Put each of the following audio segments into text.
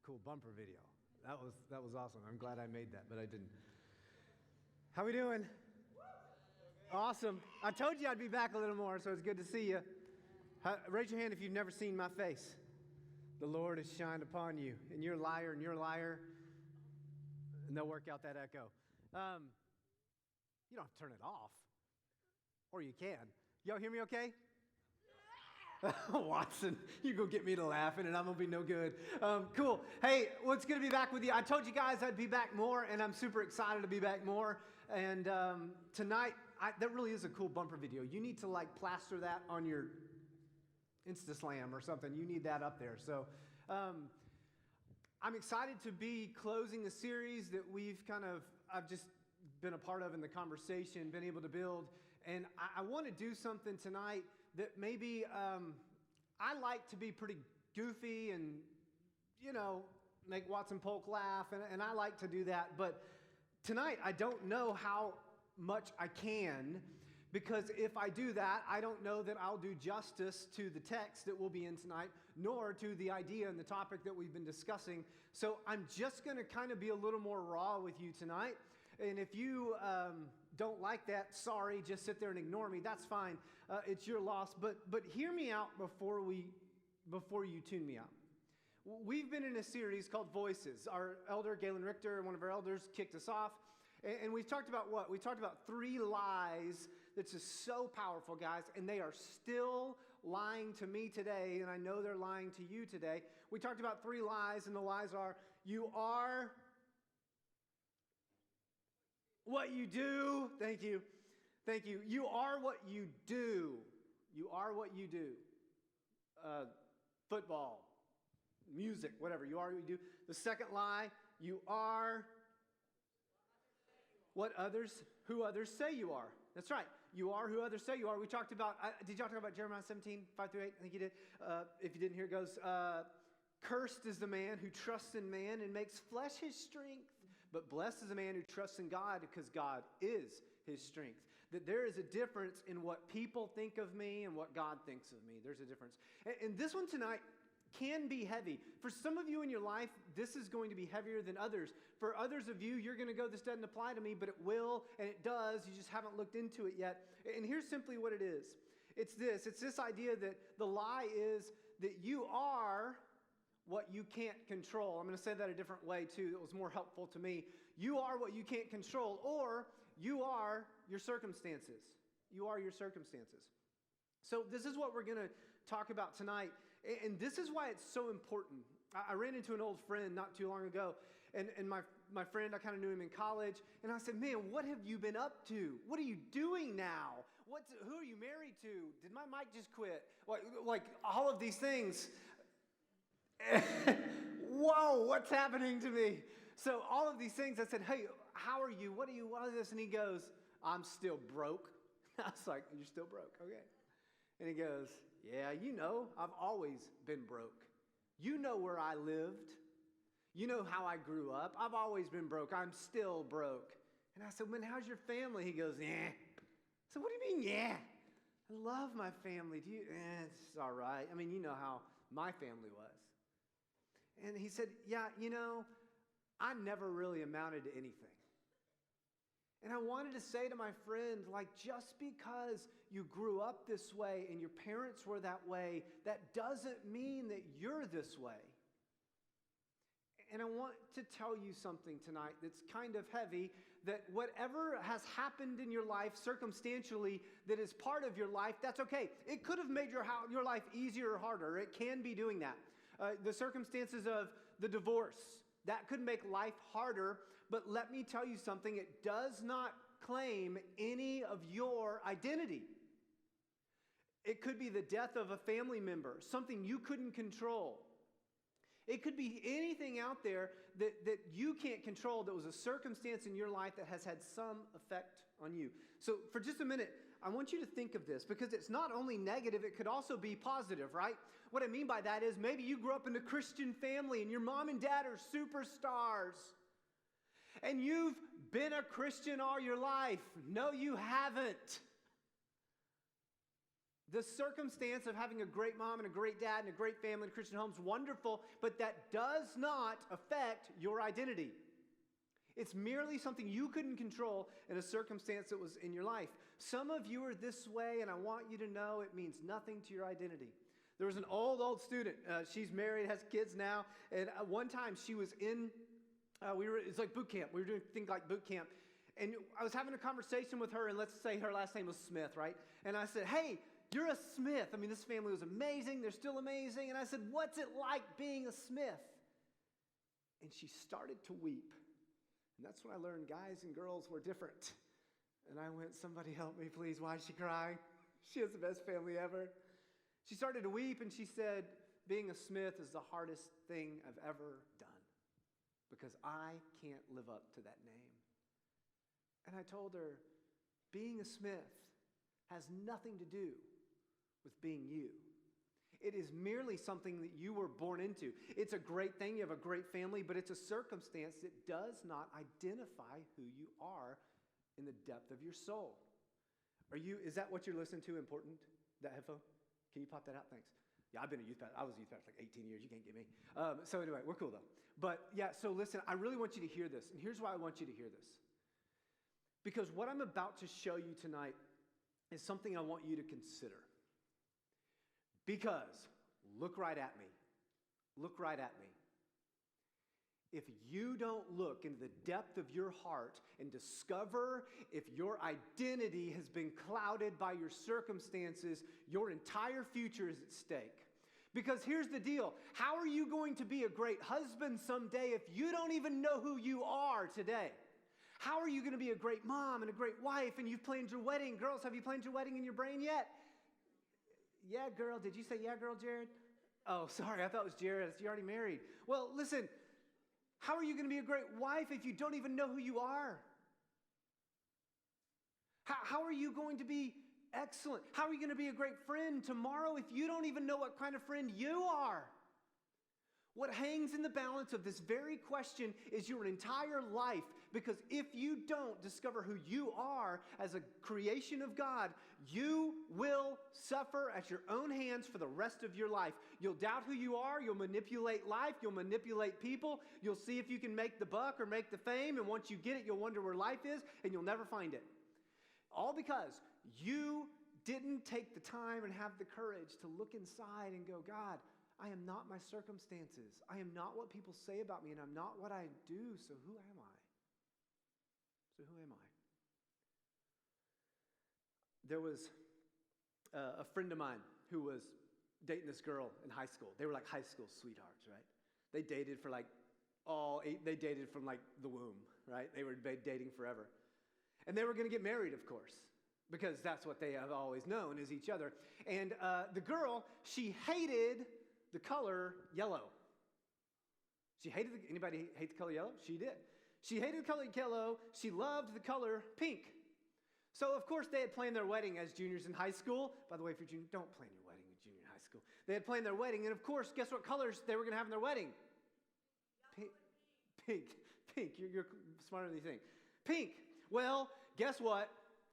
a cool bumper video. That was awesome. I'm glad I made that, but I didn't. How we doing? Awesome. I told you I'd be back a little more, so it's good to see you. Raise your hand if you've never seen my face. The Lord has shined upon you, and you're a liar, and they'll work out that echo. You don't have to turn it off, or you can. Y'all hear me okay? Watson, you go get me to laughing and I'm going to be no good. Cool. Hey, well, it's good to be back with you. I told you guys I'd be back more, and I'm super excited to be back more. And tonight, that really is a cool bumper video. You need to, plaster that on your Insta-Slam or something. You need that up there. So I'm excited to be closing a series that I've just been a part of in the conversation, been able to build. And I want to do something tonight that maybe I like to be pretty goofy and, make Watson Polk laugh, and I like to do that. But tonight, I don't know how much I can, because if I do that, I don't know that I'll do justice to the text that we'll be in tonight, nor to the idea and the topic that we've been discussing. So I'm just going to kind of be a little more raw with you tonight. And if you don't like that, sorry, just sit there and ignore me. That's fine. It's your loss. But hear me out before you tune me out. We've been in a series called Voices. Our elder, Galen Richter, one of our elders, kicked us off. And we've talked about what? We talked about 3 lies that's just so powerful, guys. And they are still lying to me today. And I know they're lying to you today. We talked about 3 lies. And the lies are, you are what you do. Thank you. Thank you. You are what you do. You are what you do. Football, music, whatever. You are what you do. The second lie, you are who others say you are. That's right. You are who others say you are. We talked about, did y'all talk about Jeremiah 17, 5-8? I think you did. If you didn't, here it goes. Cursed is the man who trusts in man and makes flesh his strength. But blessed is the man who trusts in God, because God is his strength. That there is a difference in what people think of me and what God thinks of me. There's a difference. And this one tonight can be heavy. For some of you in your life, this is going to be heavier than others. For others of you, you're going to go, this doesn't apply to me, but it will, and it does. You just haven't looked into it yet. And here's simply what it is. It's this idea that the lie is that you are what you can't control. I'm going to say that a different way too. It was more helpful to me. You are what you can't control, or you are your circumstances. You are your circumstances. So this is what we're going to talk about tonight, and this is why it's so important. I ran into an old friend not too long ago, and my friend, I kind of knew him in college, and I said, man, what have you been up to? What are you doing now? Who are you married to? Did my mic just quit? Like all of these things. Whoa, what's happening to me? So all of these things, I said, hey, how are you? What is this? And he goes, I'm still broke. I was like, you're still broke? Okay. And he goes, yeah, I've always been broke. You know where I lived. You know how I grew up. I've always been broke. I'm still broke. And I said, man, how's your family? He goes, yeah. So what do you mean, yeah? I love my family. It's all right. I mean, you know how my family was. And he said, yeah, I never really amounted to anything. And I wanted to say to my friend, just because you grew up this way and your parents were that way, that doesn't mean that you're this way. And I want to tell you something tonight that's kind of heavy, that whatever has happened in your life circumstantially that is part of your life, that's okay. It could have made your life easier or harder. It can be doing that. The circumstances of the divorce, that could make life harder, but let me tell you something, it does not claim any of your identity. It could be the death of a family member, something you couldn't control. It could be anything out there that you can't control, that was a circumstance in your life that has had some effect on you. So for just a minute, I want you to think of this, because it's not only negative, it could also be positive, right? What I mean by that is maybe you grew up in a Christian family and your mom and dad are superstars. And you've been a Christian all your life. No, you haven't. The circumstance of having a great mom and a great dad and a great family and Christian home is wonderful, but that does not affect your identity. It's merely something you couldn't control in a circumstance that was in your life. Some of you are this way, and I want you to know it means nothing to your identity. There was an old student. She's married, has kids now, and one time she was in, it's like boot camp. We were doing things like boot camp, and I was having a conversation with her, and let's say her last name was Smith, right? And I said, hey, you're a Smith. I mean, this family was amazing. They're still amazing. And I said, what's it like being a Smith? And she started to weep. And that's when I learned guys and girls were different. And I went, somebody help me, please. Why is she crying? She has the best family ever. She started to weep, and she said, being a Smith is the hardest thing I've ever done because I can't live up to that name. And I told her, being a Smith has nothing to do with being you. It is merely something that you were born into. It's a great thing. You have a great family, but it's a circumstance that does not identify who you are in the depth of your soul. Is that what you're listening to important? That headphone? Can you pop that out? Thanks. Yeah, I've been a youth pastor. I was a youth pastor like 18 years. You can't get me. So anyway, we're cool though. But yeah, so listen, I really want you to hear this. And here's why I want you to hear this. Because what I'm about to show you tonight is something I want you to consider. Because, look right at me. Look right at me. If you don't look into the depth of your heart and discover if your identity has been clouded by your circumstances, your entire future is at stake. Because here's the deal. How are you going to be a great husband someday if you don't even know who you are today? How are you going to be a great mom and a great wife and you've planned your wedding? Girls, have you planned your wedding in your brain yet? Yeah, girl. Did you say yeah, girl, Jared? Oh, sorry. I thought it was Jared. You're already married. Well, listen. How are you going to be a great wife if you don't even know who you are? How are you going to be excellent? How are you going to be a great friend tomorrow if you don't even know what kind of friend you are? What hangs in the balance of this very question is your entire life, because if you don't discover who you are as a creation of God, you will suffer at your own hands for the rest of your life. You'll doubt who you are, you'll manipulate life, you'll manipulate people, you'll see if you can make the buck or make the fame, and once you get it, you'll wonder where life is, and you'll never find it. All because you didn't take the time and have the courage to look inside and go, God, I am not my circumstances. I am not what people say about me, and I'm not what I do, so who am I? So who am I? There was a friend of mine who was dating this girl in high school. They were like high school sweethearts, right? They dated for they dated from like the womb, right? They were dating forever. And they were going to get married, of course, because that's what they have always known is each other. And the girl, she hated the color yellow. She hated anybody hate the color yellow? She did. She hated the color yellow. She loved the color pink. So, of course, they had planned their wedding as juniors in high school. By the way, if you're junior, don't plan your wedding in junior high school. They had planned their wedding, and of course, guess what colors they were going to have in their wedding? Pink. You're smarter than you think. Pink. Well, guess what?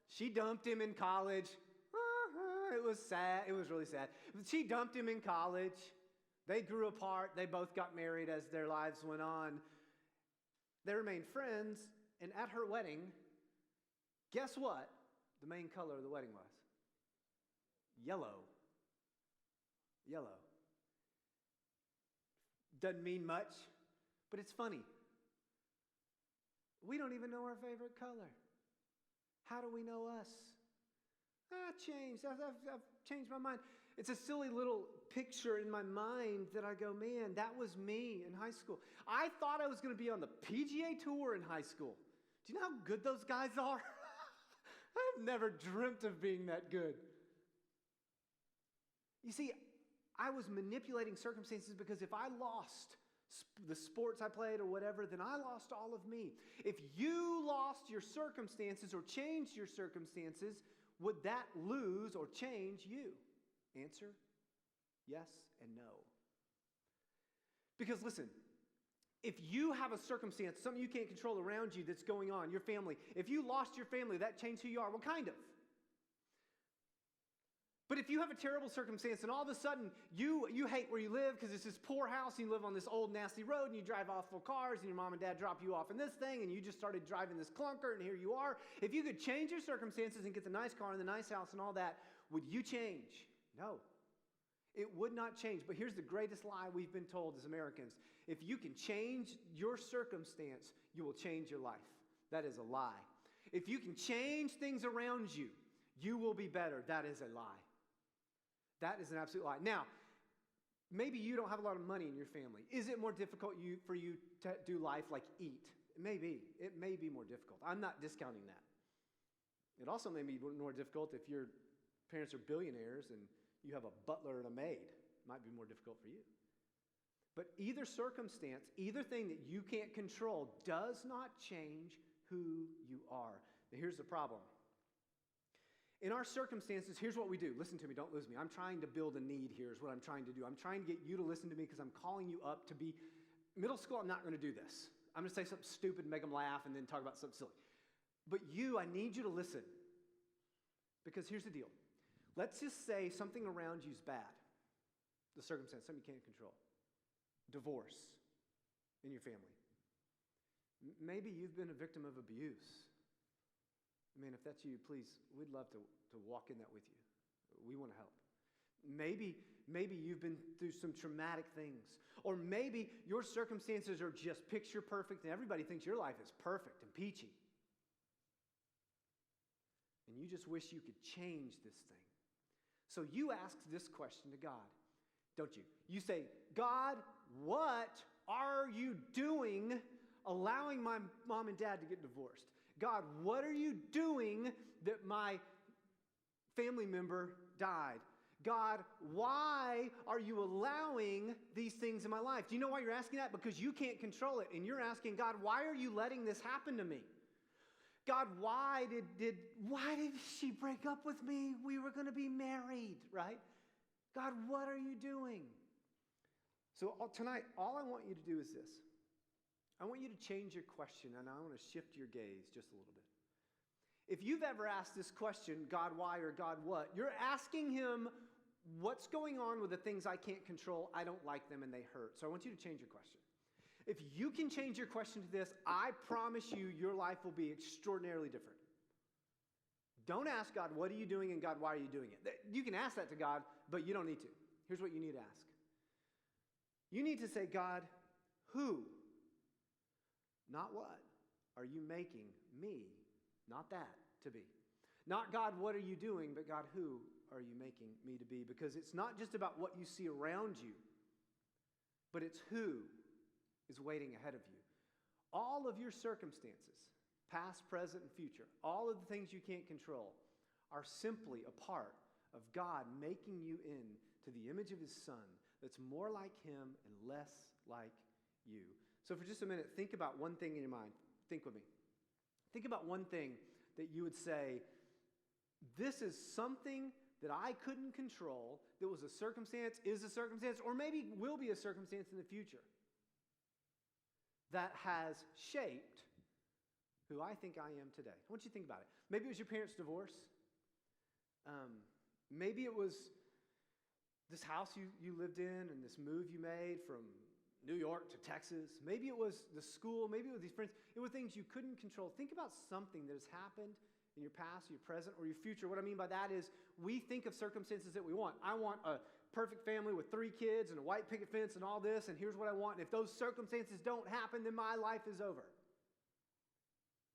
She dumped him in college. It was sad. It was really sad. She dumped him in college. They grew apart. They both got married as their lives went on. They remained friends, and at her wedding, guess what the main color of the wedding was? Yellow. Yellow. Doesn't mean much, but it's funny. We don't even know our favorite color. How do we know us? I've changed my mind. It's a silly little picture in my mind that I go, man, that was me in high school. I thought I was going to be on the PGA Tour in high school. Do you know how good those guys are? I've never dreamt of being that good. You see, I was manipulating circumstances because if I lost the sports I played or whatever, then I lost all of me. If you lost your circumstances or changed your circumstances, would that lose or change you? Answer, yes and no. Because listen, if you have a circumstance, something you can't control around you that's going on, your family, if you lost your family, that changed who you are. What kind of? But if you have a terrible circumstance and all of a sudden you hate where you live because it's this poor house and you live on this old nasty road and you drive awful cars and your mom and dad drop you off in this thing and you just started driving this clunker and here you are. If you could change your circumstances and get the nice car and the nice house and all that, would you change? No. It would not change. But here's the greatest lie we've been told as Americans. If you can change your circumstance, you will change your life. That is a lie. If you can change things around you, you will be better. That is a lie. That is an absolute lie. Now, maybe you don't have a lot of money in your family. Is it more difficult for you to do life like eat? It may be. It may be more difficult. I'm not discounting that. It also may be more difficult if your parents are billionaires and you have a butler and a maid. It might be more difficult for you. But either circumstance, either thing that you can't control does not change who you are. Now, here's the problem. In our circumstances, here's what we do. Listen to me, don't lose me. I'm trying to build a need here is what I'm trying to do. I'm trying to get you to listen to me because I'm calling you up to be, middle school, I'm not going to do this. I'm going to say something stupid, make them laugh, and then talk about something silly. But I need you to listen. Because here's the deal. Let's just say something around you is bad. The circumstance, something you can't control. Divorce in your family. Maybe you've been a victim of abuse. Man, if that's you, please, we'd love to walk in that with you. We want to help. Maybe you've been through some traumatic things. Or maybe your circumstances are just picture perfect and everybody thinks your life is perfect and peachy. And you just wish you could change this thing. So you ask this question to God, don't you? You say, God, what are you doing allowing my mom and dad to get divorced? God, what are you doing that my family member died? God, why are you allowing these things in my life? Do you know why you're asking that? Because you can't control it. And you're asking, God, why are you letting this happen to me? God, why did she break up with me? We were going to be married, right? God, what are you doing? So tonight, all I want you to do is this. I want you to change your question, and I want to shift your gaze just a little bit. If you've ever asked this question, God, why or God, what, you're asking him, what's going on with the things I can't control? I don't like them, and they hurt. So I want you to change your question. If you can change your question to this, I promise you your life will be extraordinarily different. Don't ask God, what are you doing? And God, why are you doing it? You can ask that to God, but you don't need to. Here's what you need to ask. You need to say, God, who? Not what are you making me, not that, to be. Not God, what are you doing, but God, who are you making me to be? Because it's not just about what you see around you, but it's who is waiting ahead of you. All of your circumstances, past, present, and future, all of the things you can't control are simply a part of God making you into the image of his Son that's more like him and less like you. So for just a minute, think about one thing in your mind. Think with me. Think about one thing that you would say, this is something that I couldn't control, that was a circumstance, is a circumstance, or maybe will be a circumstance in the future that has shaped who I think I am today. I want you to think about it. Maybe it was your parents' divorce. Maybe it was this house you lived in and this move you made from New York to Texas. Maybe it was the school. Maybe it was these friends. It were things you couldn't control. Think about something that has happened in your past, your present, or your future. What I mean by that is we think of circumstances that we want. I want a perfect family with 3 kids and a white picket fence and all this, and here's what I want. And if those circumstances don't happen, then my life is over.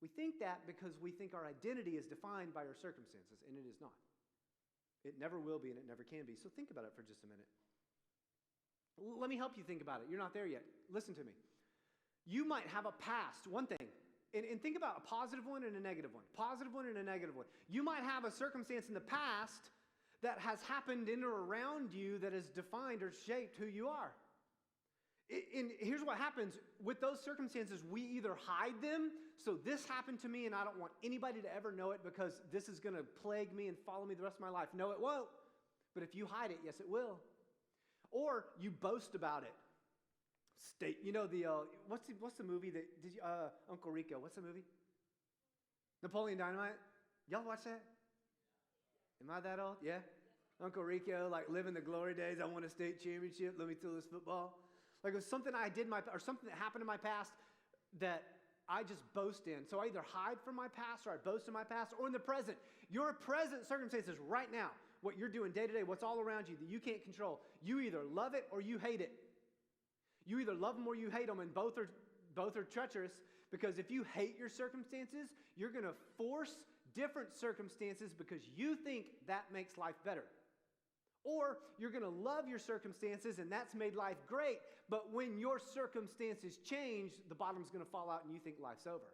We think that because we think our identity is defined by our circumstances, and it is not. It never will be, and it never can be. So think about it for just a minute. Let me help you think about it. You're not there yet. Listen to me. You might have a past, one thing, and think about a positive one and a negative one. Positive one and a negative one. You might have a circumstance in the past that has happened in or around you that has defined or shaped who you are. And here's what happens. With those circumstances, we either hide them, so this happened to me and I don't want anybody to ever know it because this is going to plague me and follow me the rest of my life. No, it won't. But if you hide it, yes, it will. Or you boast about it. What's the movie that Uncle Rico? What's the movie? Napoleon Dynamite. Y'all watch that? Am I that old? Yeah. Uncle Rico, like living the glory days. I won a state championship. Let me throw this football. Like it was something I did or something that happened in my past that I just boast in. So I either hide from my past or I boast in my past or in the present. Your present circumstances right now, what you're doing day to day, what's all around you that you can't control, you either love it or you hate it. You either love them or you hate them, and both are treacherous, because if you hate your circumstances, you're going to force different circumstances because you think that makes life better. Or you're going to love your circumstances and that's made life great, but when your circumstances change, the bottom's going to fall out and you think life's over.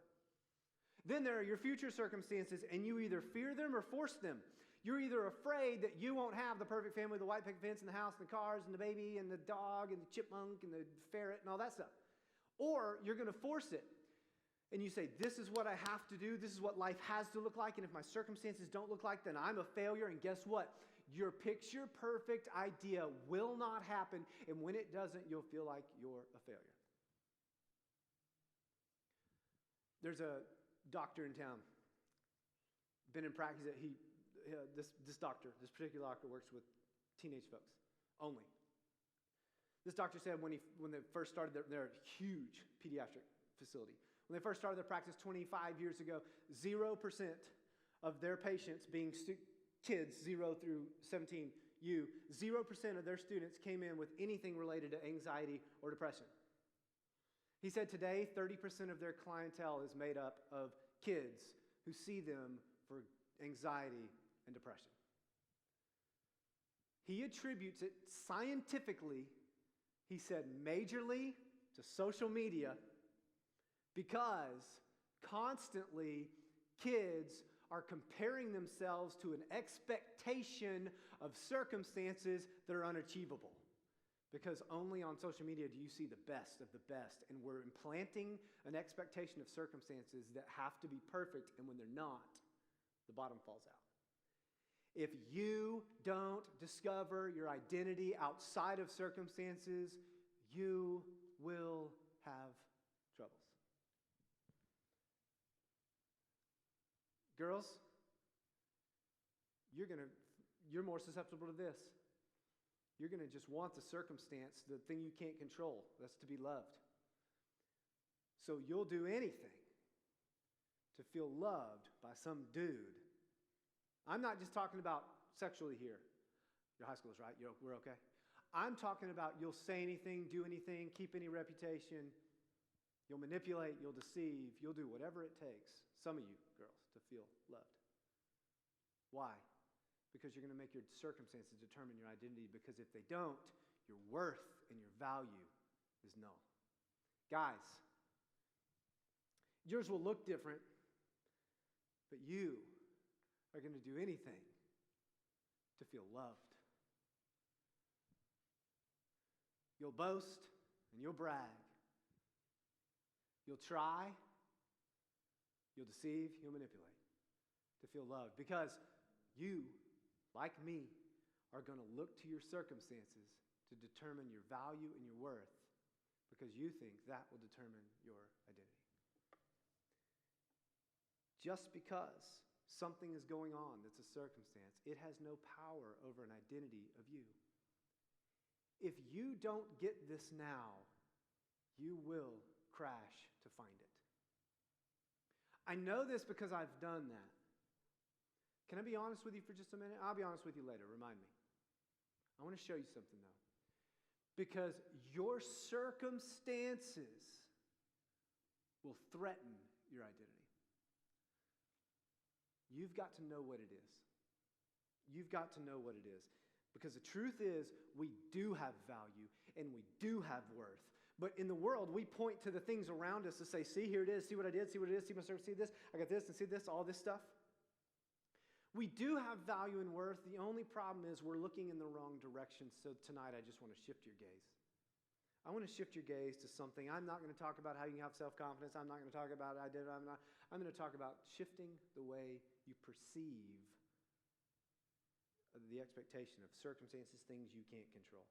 Then there are your future circumstances, and you either fear them or force them. You're either afraid that you won't have the perfect family, the white picket fence and the house and the cars and the baby and the dog and the chipmunk and the ferret and all that stuff. Or you're going to force it. And you say, this is what I have to do. This is what life has to look like. And if my circumstances don't look like, then I'm a failure. And guess what? Your picture perfect idea will not happen. And when it doesn't, you'll feel like you're a failure. There's a doctor in town. Been in practice that this particular doctor works with teenage folks only. This doctor said when they first started their huge pediatric facility, when they first started their practice 25 years ago, 0% of their patients, being kids 0 through 17, 0% of their students came in with anything related to anxiety or depression. He said today 30% of their clientele is made up of kids who see them for anxiety and depression. He attributes it scientifically, he said, majorly to social media, because constantly kids are comparing themselves to an expectation of circumstances that are unachievable. Because only on social media do you see the best of the best, and we're implanting an expectation of circumstances that have to be perfect, and when they're not, the bottom falls out. If you don't discover your identity outside of circumstances, you will have troubles. Girls, you're more susceptible to this. You're going to just want the circumstance, the thing you can't control. That's to be loved. So you'll do anything to feel loved by some dude. I'm not just talking about sexually here. Your high schoolers, right? We're okay? I'm talking about you'll say anything, do anything, keep any reputation. You'll manipulate, you'll deceive, you'll do whatever it takes, some of you girls, to feel loved. Why? Because you're going to make your circumstances determine your identity, because if they don't, your worth and your value is null. Guys, yours will look different, but you are going to do anything to feel loved. You'll boast and you'll brag. You'll try, you'll deceive, you'll manipulate to feel loved, because you, like me, are going to look to your circumstances to determine your value and your worth, because you think that will determine your identity. Just because something is going on that's a circumstance, it has no power over an identity of you. If you don't get this now, you will crash to find it. I know this because I've done that. Can I be honest with you for just a minute? I'll be honest with you later. Remind me. I want to show you something, though. Because your circumstances will threaten your identity. You've got to know what it is. You've got to know what it is. Because the truth is, we do have value and we do have worth. But in the world, we point to the things around us to say, see, here it is, see what I did, see what it is, see my service, see this, I got this and see this, all this stuff. We do have value and worth. The only problem is we're looking in the wrong direction. So tonight, I just want to shift your gaze. I want to shift your gaze to something. I'm not going to talk about how you can have self-confidence. I'm not going to talk about I'm going to talk about shifting the way you perceive the expectation of circumstances, things you can't control.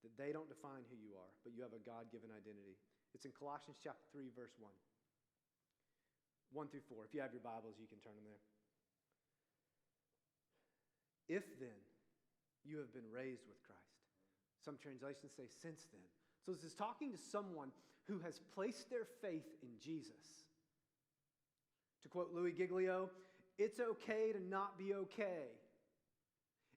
That they don't define who you are, but you have a God-given identity. It's in Colossians chapter 3, verse 1. 1 through 4. If you have your Bibles, you can turn them there. If then you have been raised with Christ. Some translations say since then. So this is talking to someone who has placed their faith in Jesus. To quote Louis Giglio, it's okay to not be okay.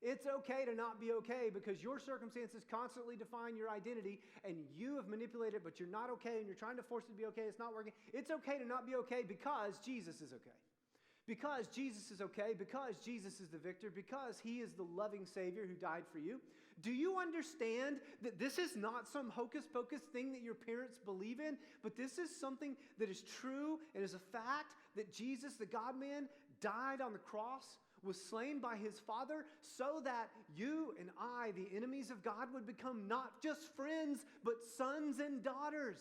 It's okay to not be okay because your circumstances constantly define your identity and you have manipulated it, but you're not okay and you're trying to force it to be okay. It's not working. It's okay to not be okay because Jesus is okay. Because Jesus is okay, because Jesus is the victor, because he is the loving Savior who died for you. Do you understand that this is not some hocus pocus thing that your parents believe in, but this is something that is true and is a fact that Jesus, the God-man, died on the cross, was slain by his Father so that you and I, the enemies of God, would become not just friends, but sons and daughters.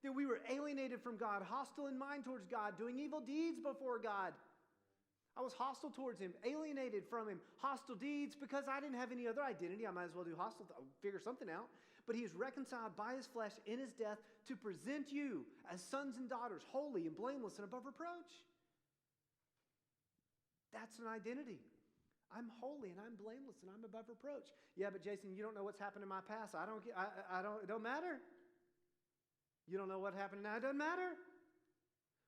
That we were alienated from God, hostile in mind towards God, doing evil deeds before God. I was hostile towards him, alienated from him, hostile deeds because I didn't have any other identity. I might as well do hostile, figure something out. But he is reconciled by his flesh in his death to present you as sons and daughters, holy and blameless and above reproach. That's an identity. I'm holy and I'm blameless and I'm above reproach. Yeah, but Jason, you don't know what's happened in my past. It don't matter. You don't know what happened now. It doesn't matter.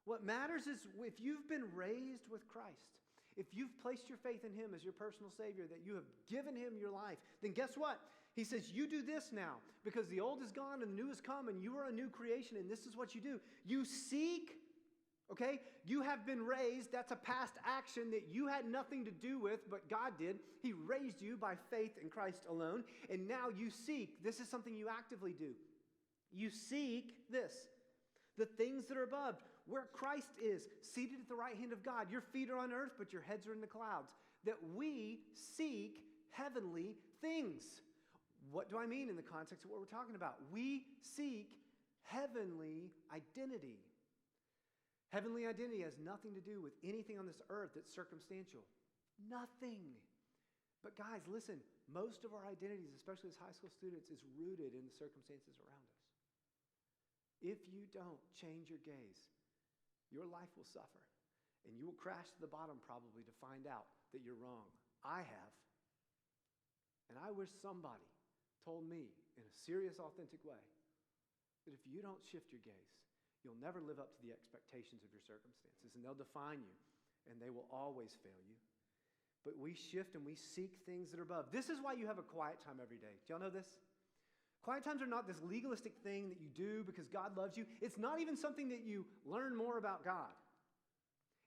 What matters is if you've been raised with Christ, if you've placed your faith in him as your personal Savior, that you have given him your life, then guess what? He says, you do this now because the old is gone and the new has come and you are a new creation and this is what you do. You seek, okay? You have been raised. That's a past action that you had nothing to do with, but God did. He raised you by faith in Christ alone. And now you seek. This is something you actively do. You seek this, the things that are above, where Christ is, seated at the right hand of God. Your feet are on earth, but your heads are in the clouds. That we seek heavenly things. What do I mean in the context of what we're talking about? We seek heavenly identity. Heavenly identity has nothing to do with anything on this earth that's circumstantial. Nothing. But guys, listen, most of our identities, especially as high school students, is rooted in the circumstances around us. If you don't change your gaze, your life will suffer. And you will crash to the bottom probably to find out that you're wrong. I have. And I wish somebody told me in a serious, authentic way that if you don't shift your gaze, you'll never live up to the expectations of your circumstances, and they'll define you, and they will always fail you. But we shift and we seek things that are above. This is why you have a quiet time every day. Do y'all know this? Quiet times are not this legalistic thing that you do because God loves you. It's not even something that you learn more about God.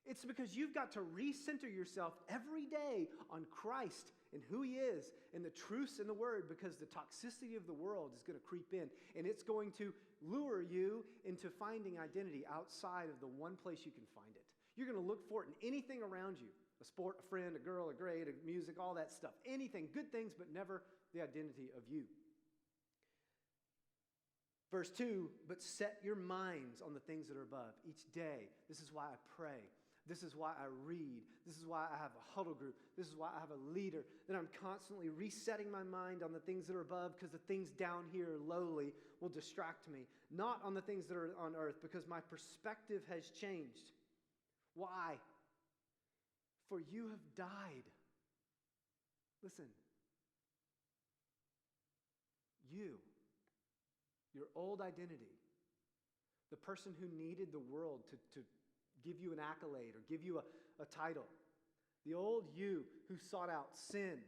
It's because you've got to recenter yourself every day on Christ and who he is and the truths in the word, because the toxicity of the world is going to creep in and it's going to lure you into finding identity outside of the one place you can find it. You're going to look for it in anything around you, a sport, a friend, a girl, a grade, a music, all that stuff. Anything, good things, but never the identity of you. Verse 2, but set your minds on the things that are above each day. This is why I pray. This is why I read. This is why I have a huddle group. This is why I have a leader. That I'm constantly resetting my mind on the things that are above, because the things down here lowly will distract me. Not on the things that are on earth, because my perspective has changed. Why? For you have died. Listen. You, your old identity, the person who needed the world to give you an accolade or give you a title, the old you who sought out sin,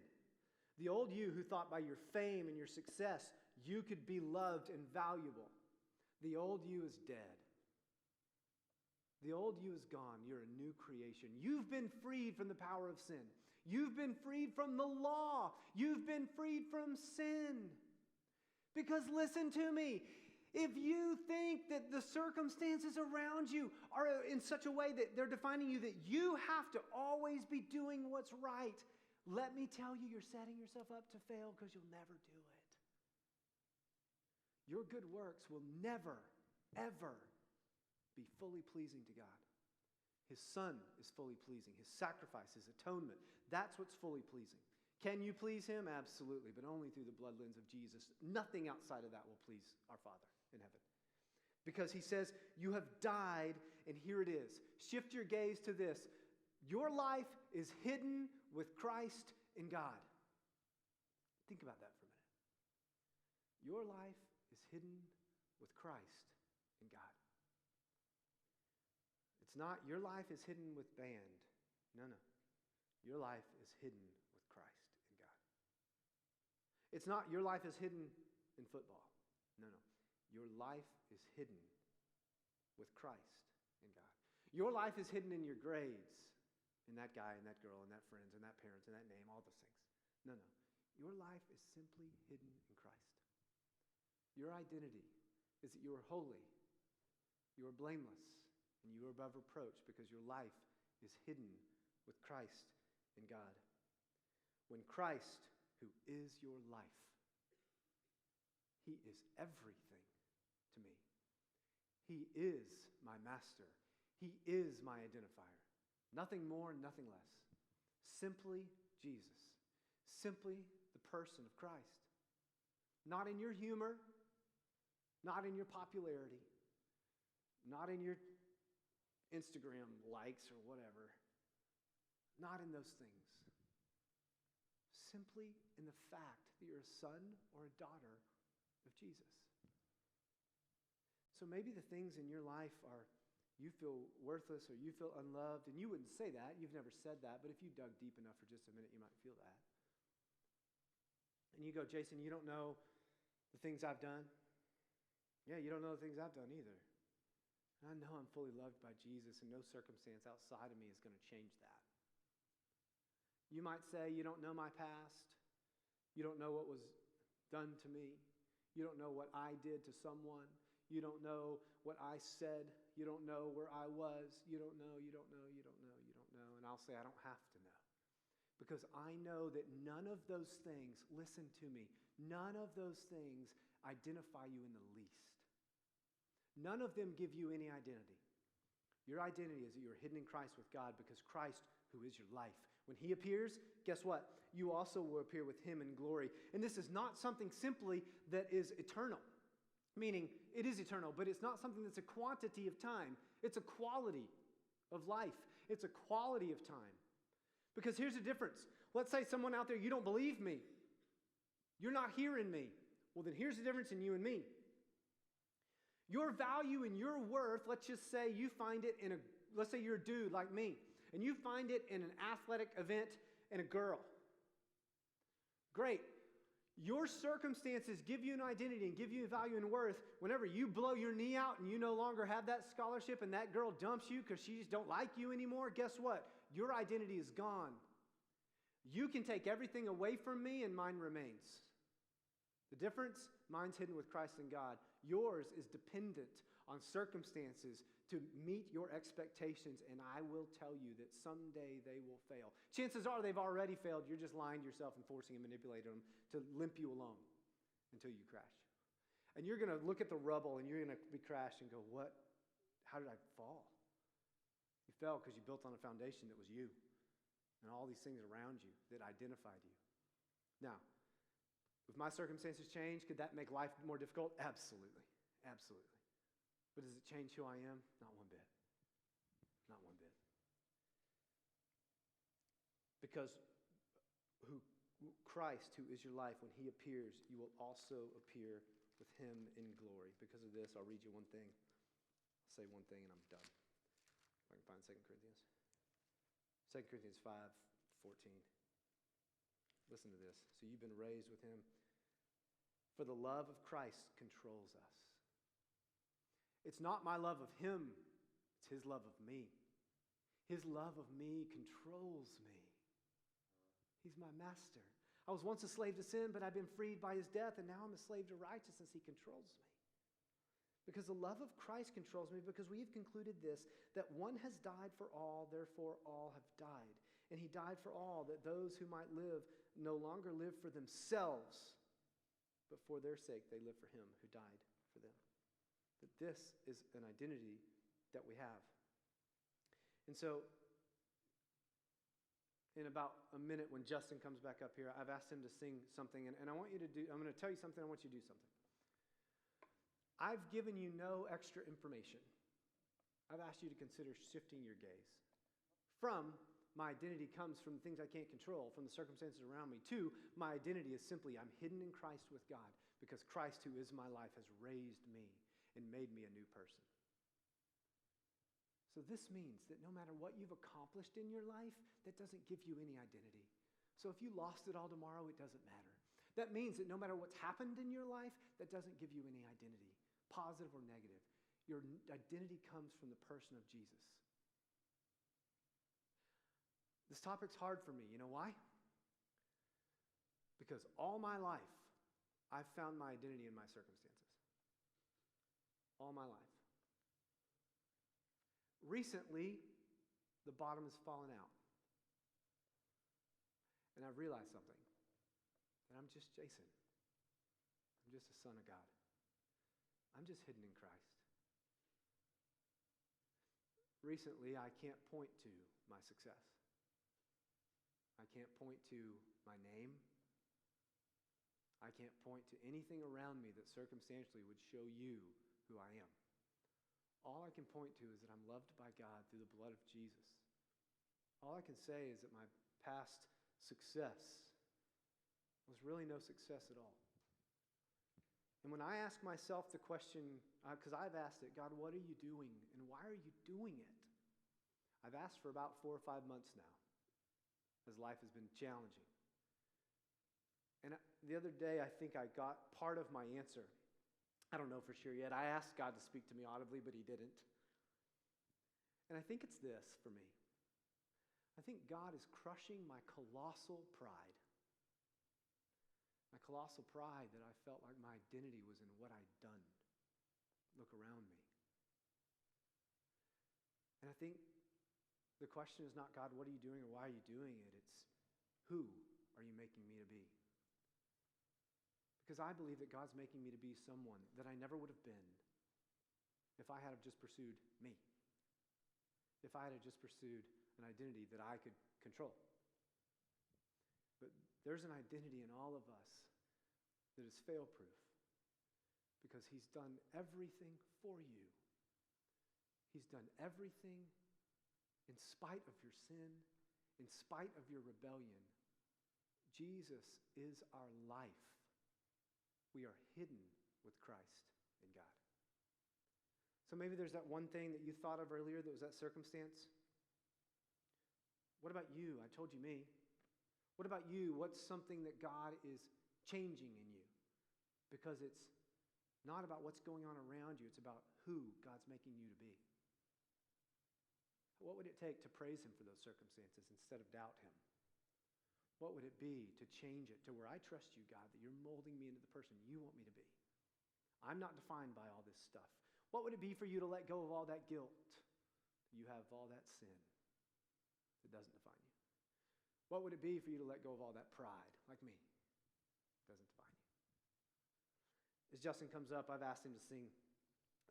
the old you who thought by your fame and your success you could be loved and valuable, the old you is dead. The old you is gone. You're a new creation. You've been freed from the power of sin. You've been freed from the law. You've been freed from sin. Because listen to me, if you think that the circumstances around you are in such a way that they're defining you, that you have to always be doing what's right, let me tell you, you're setting yourself up to fail because you'll never do it. Your good works will never, ever be fully pleasing to God. His Son is fully pleasing. His sacrifice, his atonement, that's what's fully pleasing. Can you please him? Absolutely, but only through the blood lens of Jesus. Nothing outside of that will please our Father in heaven. Because he says, you have died, and here it is. Shift your gaze to this. Your life is hidden with Christ in God. Think about that for a minute. Your life is hidden with Christ in God. It's not your life is hidden with band. No. Your life is hidden with Christ in God. It's not your life is hidden in football. No. Your life is hidden with Christ in God. Your life is hidden in your grades, in that guy and that girl and that friends and that parents and that name, all those things. No. Your life is simply hidden in Christ. Your identity is that you are holy, you are blameless, and you are above reproach because your life is hidden with Christ in God. When Christ, who is your life, he is everything to me. He is my master. He is my identifier. Nothing more, nothing less. Simply Jesus. Simply the person of Christ. Not in your humor, not in your popularity, not in your Instagram likes or whatever. Not in those things. Simply in the fact that you're a son or a daughter of Jesus. So maybe the things in your life are you feel worthless or you feel unloved, and you wouldn't say that. You've never said that, but if you dug deep enough for just a minute, you might feel that. And you go, Jason, you don't know the things I've done? Yeah, you don't know the things I've done either. And I know I'm fully loved by Jesus, and no circumstance outside of me is going to change that. You might say you don't know my past. You don't know what was done to me. You don't know what I did to someone. You don't know what I said. You don't know where I was. You don't know. And I'll say I don't have to know. Because I know that none of those things, listen to me, none of those things identify you in the least. None of them give you any identity. Your identity is that you're hidden in Christ with God because Christ, who is your life, when he appears, guess what? You also will appear with him in glory. And this is not something simply that is eternal. Meaning, it is eternal, but it's not something that's a quantity of time. It's a quality of life. It's a quality of time. Because here's the difference. Let's say someone out there, you don't believe me. You're not hearing me. Well, then here's the difference in you and me. Your value and your worth, let's just say you find it in let's say you're a dude like me, and you find it in an athletic event in a girl. Great. Your circumstances give you an identity and give you value and worth. Whenever you blow your knee out and you no longer have that scholarship and that girl dumps you because she just don't like you anymore, guess what? Your identity is gone. You can take everything away from me and mine remains. The difference? Mine's hidden with Christ and God. Yours is dependent on circumstances to meet your expectations, and I will tell you that someday they will fail. Chances are they've already failed. You're just lying to yourself and forcing and manipulating them to limp you along until you crash. And you're going to look at the rubble, and you're going to be crashed and go, what? How did I fall? You fell because you built on a foundation that was you and all these things around you that identified you. Now, if my circumstances change, could that make life more difficult? Absolutely. Absolutely. But does it change who I am? Not one bit. Not one bit. Because Christ, who is your life, when he appears, you will also appear with him in glory. Because of this, I'll read you one thing. I'll say one thing and I'm done. If I can find 2 Corinthians. 2 Corinthians 5:14. Listen to this. So you've been raised with him. For the love of Christ controls us. It's not my love of him. It's his love of me. His love of me controls me. He's my master. I was once a slave to sin, but I've been freed by his death, and now I'm a slave to righteousness. He controls me. Because the love of Christ controls me, because we have concluded this, that one has died for all, therefore all have died. And he died for all, that those who might live no longer live for themselves, but for their sake they live for him who died for them. That this is an identity that we have. And so, in about a minute when Justin comes back up here, I've asked him to sing something, and I want you to do, I'm going to tell you something, I want you to do something. I've given you no extra information. I've asked you to consider shifting your gaze from my identity comes from things I can't control, from the circumstances around me. 2, my identity is simply I'm hidden in Christ with God because Christ, who is my life, has raised me and made me a new person. So this means that no matter what you've accomplished in your life, that doesn't give you any identity. So if you lost it all tomorrow, it doesn't matter. That means that no matter what's happened in your life, that doesn't give you any identity, positive or negative. Your identity comes from the person of Jesus. This topic's hard for me. You know why? Because all my life, I've found my identity in my circumstances. All my life. Recently, the bottom has fallen out. And I've realized something. That I'm just Jason. I'm just a son of God. I'm just hidden in Christ. Recently, I can't point to my success. I can't point to my name. I can't point to anything around me that circumstantially would show you who I am. All I can point to is that I'm loved by God through the blood of Jesus. All I can say is that my past success was really no success at all. And when I ask myself the question, because I've asked it, God, what are you doing and why are you doing it? I've asked for about 4 or 5 months now, as life has been challenging. And the other day, I think I got part of my answer. I don't know for sure yet. I asked God to speak to me audibly, but he didn't. And I think it's this for me. I think God is crushing my colossal pride. My colossal pride that I felt like my identity was in what I'd done. Look around me. And I think the question is not, God, what are you doing or why are you doing it? It's, who are you making me to be? Because I believe that God's making me to be someone that I never would have been if I had have just pursued me. If I had just pursued an identity that I could control. But there's an identity in all of us that is fail-proof because he's done everything for you. He's done everything in spite of your sin, in spite of your rebellion. Jesus is our life. We are hidden with Christ in God. So maybe there's that one thing that you thought of earlier that was that circumstance. What about you? I told you me. What about you? What's something that God is changing in you? Because it's not about what's going on around you. It's about who God's making you to be. What would it take to praise him for those circumstances instead of doubt him? What would it be to change it to where I trust you, God, that you're molding me into the person you want me to be? I'm not defined by all this stuff. What would it be for you to let go of all that guilt? You have all that sin that doesn't define you. What would it be for you to let go of all that pride, like me? Doesn't define you. As Justin comes up, I've asked him to sing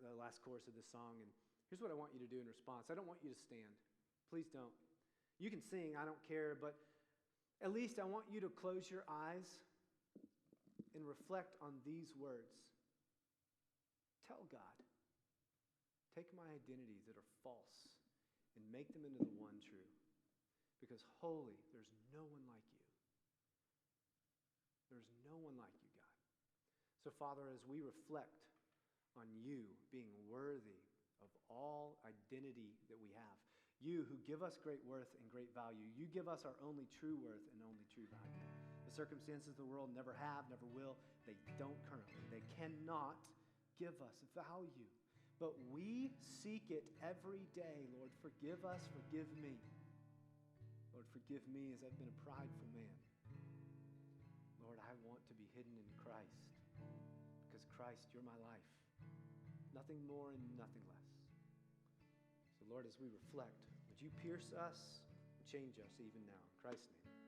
the last chorus of this song, and here's what I want you to do in response. I don't want you to stand. Please don't. You can sing, I don't care, but at least I want you to close your eyes and reflect on these words. Tell God, take my identities that are false and make them into the one true. Because holy, there's no one like you. There's no one like you, God. So Father, as we reflect on you being worthy of all identity that we have, you who give us great worth and great value, you give us our only true worth and only true value. The circumstances of the world never have, never will. They don't currently. They cannot give us value. But we seek it every day. Lord, forgive us, forgive me. Lord, forgive me as I've been a prideful man. Lord, I want to be hidden in Christ because Christ, you're my life. Nothing more and nothing less. So Lord, as we reflect, would you pierce us and change us even now? In Christ's name.